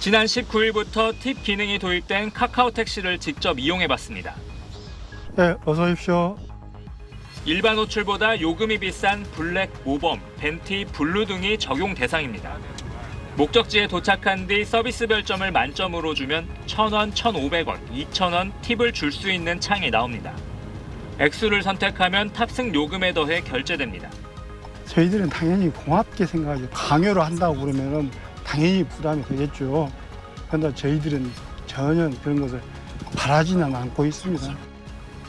지난 19일부터 팁 기능이 도입된 카카오 택시를 직접 이용해봤습니다. 네, 어서 오십시오. 일반 호출보다 요금이 비싼 블랙, 모범, 벤티, 블루 등이 적용 대상입니다. 목적지에 도착한 뒤 서비스 별점을 만점으로 주면 1,000원, 1,500원, 2,000원 팁을 줄 수 있는 창이 나옵니다. 액수를 선택하면 탑승 요금에 더해 결제됩니다. 저희들은 당연히 고맙게 생각하죠. 강요를 한다고 그러면 당연히 부담이 되겠죠. 그런데 저희들은 전혀 그런 것을 바라지는 않고 있습니다.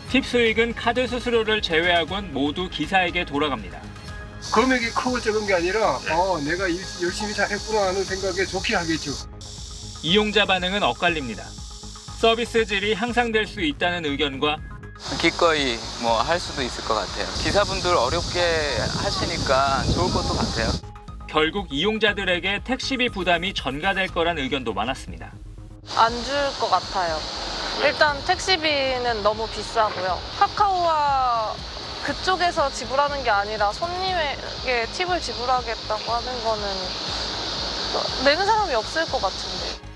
팁 수익은 카드 수수료를 제외하곤 모두 기사에게 돌아갑니다. 금액이 크고 적은 게 아니라 내가 열심히 잘했구나 하는 생각에 좋게 하겠죠. 이용자 반응은 엇갈립니다. 서비스 질이 향상될 수 있다는 의견과 기꺼이 할 수도 있을 것 같아요. 기사분들 어렵게 하시니까 좋을 것도 같아요. 결국 이용자들에게 택시비 부담이 전가될 거란 의견도 많았습니다. 안 줄 것 같아요. 일단 택시비는 너무 비싸고요. 카카오와 그쪽에서 지불하는 게 아니라 손님에게 팁을 지불하겠다고 하는 거는 내는 사람이 없을 것 같은데.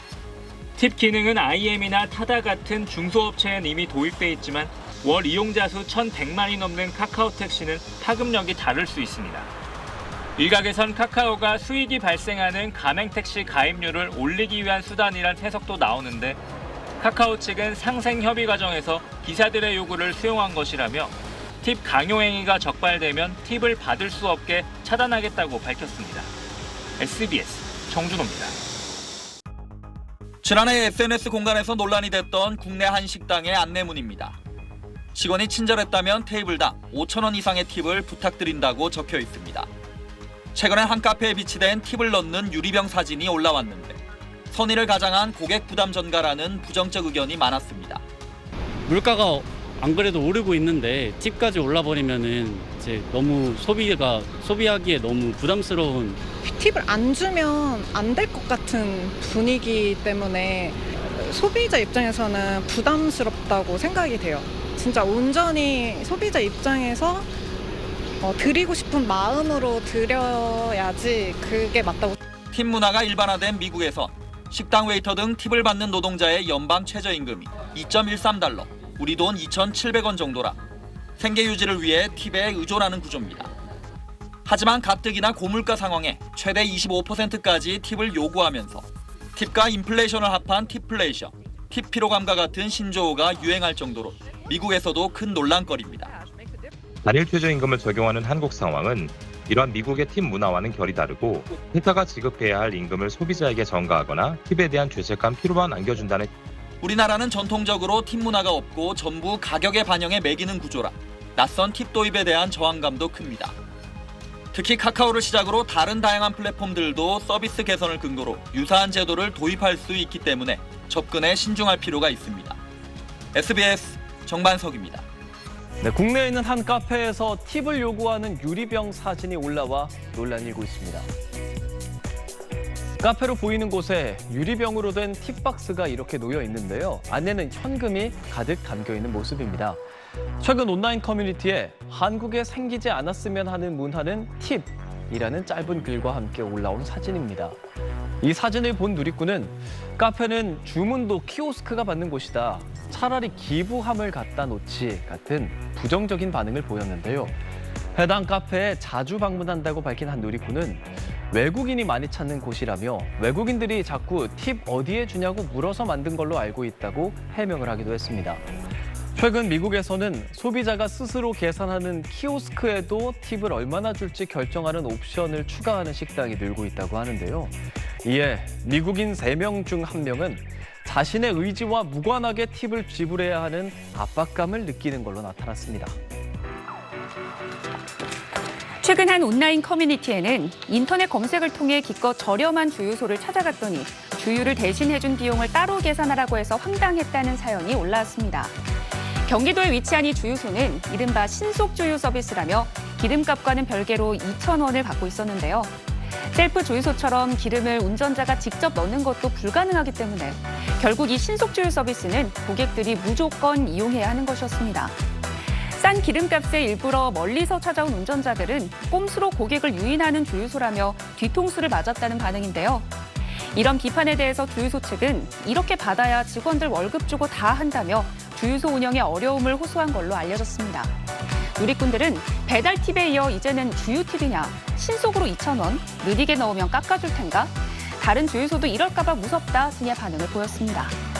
팁 기능은 IM이나 타다 같은 중소업체엔 이미 도입돼 있지만 월 이용자 수 1,100만이 넘는 카카오 택시는 파급력이 다를 수 있습니다. 일각에선 카카오가 수익이 발생하는 가맹택시 가입률을 올리기 위한 수단이란 해석도 나오는데 카카오 측은 상생 협의 과정에서 기사들의 요구를 수용한 것이라며 팁 강요 행위가 적발되면 팁을 받을 수 없게 차단하겠다고 밝혔습니다. SBS 정준호입니다. 지난해 SNS 공간에서 논란이 됐던 국내 한 식당의 안내문입니다. 직원이 친절했다면 테이블당 5,000원 이상의 팁을 부탁드린다고 적혀 있습니다. 최근에 한 카페에 비치된 팁을 넣는 유리병 사진이 올라왔는데 선의를 가장한 고객 부담 전가라는 부정적 의견이 많았습니다. 물가가 안 그래도 오르고 있는데 팁까지 올라버리면은 이제 너무 소비하기에 너무 부담스러운. 팁을 안 주면 안 될 것 같은 분위기 때문에 소비자 입장에서는 부담스럽다고 생각이 돼요. 진짜 온전히 소비자 입장에서 드리고 싶은 마음으로 드려야지 그게 맞다고. 팁 문화가 일반화된 미국에선 식당 웨이터 등 팁을 받는 노동자의 연방 최저임금이 2.13달러, 우리 돈 2,700원 정도라 생계 유지를 위해 팁에 의존하는 구조입니다. 하지만 가뜩이나 고물가 상황에 최대 25%까지 팁을 요구하면서 팁과 인플레이션을 합한 팁플레이션, 팁 피로감과 같은 신조어가 유행할 정도로 미국에서도 큰 논란거리입니다. 단일 최저임금을 적용하는 한국 상황은 이러한 미국의 팁 문화와는 결이 다르고 회사가 지급해야 할 임금을 소비자에게 전가하거나 팁에 대한 죄책감 피로만 안겨준다는. 우리나라는 전통적으로 팁 문화가 없고 전부 가격의 반영에 매기는 구조라 낯선 팁 도입에 대한 저항감도 큽니다. 특히 카카오를 시작으로 다른 다양한 플랫폼들도 서비스 개선을 근거로 유사한 제도를 도입할 수 있기 때문에 접근에 신중할 필요가 있습니다. SBS 정반석입니다. 네, 국내에 있는 한 카페에서 팁을 요구하는 유리병 사진이 올라와 논란이 일고 있습니다. 카페로 보이는 곳에 유리병으로 된 팁박스가 이렇게 놓여 있는데요. 안에는 현금이 가득 담겨 있는 모습입니다. 최근 온라인 커뮤니티에 한국에 생기지 않았으면 하는 문화는 팁이라는 짧은 글과 함께 올라온 사진입니다. 이 사진을 본 누리꾼은 카페는 주문도 키오스크가 받는 곳이다. 차라리 기부함을 갖다 놓지 같은 부정적인 반응을 보였는데요. 해당 카페에 자주 방문한다고 밝힌 한 누리꾼은 외국인이 많이 찾는 곳이라며 외국인들이 자꾸 팁 어디에 주냐고 물어서 만든 걸로 알고 있다고 해명을 하기도 했습니다. 최근 미국에서는 소비자가 스스로 계산하는 키오스크에도 팁을 얼마나 줄지 결정하는 옵션을 추가하는 식당이 늘고 있다고 하는데요. 이에 미국인 3명 중 1명은 자신의 의지와 무관하게 팁을 지불해야 하는 압박감을 느끼는 걸로 나타났습니다. 최근 한 온라인 커뮤니티에는 인터넷 검색을 통해 기껏 저렴한 주유소를 찾아갔더니 주유를 대신 해준 비용을 따로 계산하라고 해서 황당했다는 사연이 올라왔습니다. 경기도에 위치한 이 주유소는 이른바 신속주유 서비스라며 기름값과는 별개로 2,000원을 받고 있었는데요. 셀프 주유소처럼 기름을 운전자가 직접 넣는 것도 불가능하기 때문에 결국 이 신속주유 서비스는 고객들이 무조건 이용해야 하는 것이었습니다. 싼 기름값에 일부러 멀리서 찾아온 운전자들은 꼼수로 고객을 유인하는 주유소라며 뒤통수를 맞았다는 반응인데요. 이런 비판에 대해서 주유소 측은 이렇게 받아야 직원들 월급 주고 다 한다며 주유소 운영에 어려움을 호소한 걸로 알려졌습니다. 누리꾼들은 배달 팁에 이어 이제는 주유 팁이냐, 신속으로 2,000원, 느리게 넣으면 깎아줄 텐가, 다른 주유소도 이럴까 봐 무섭다 등의 반응을 보였습니다.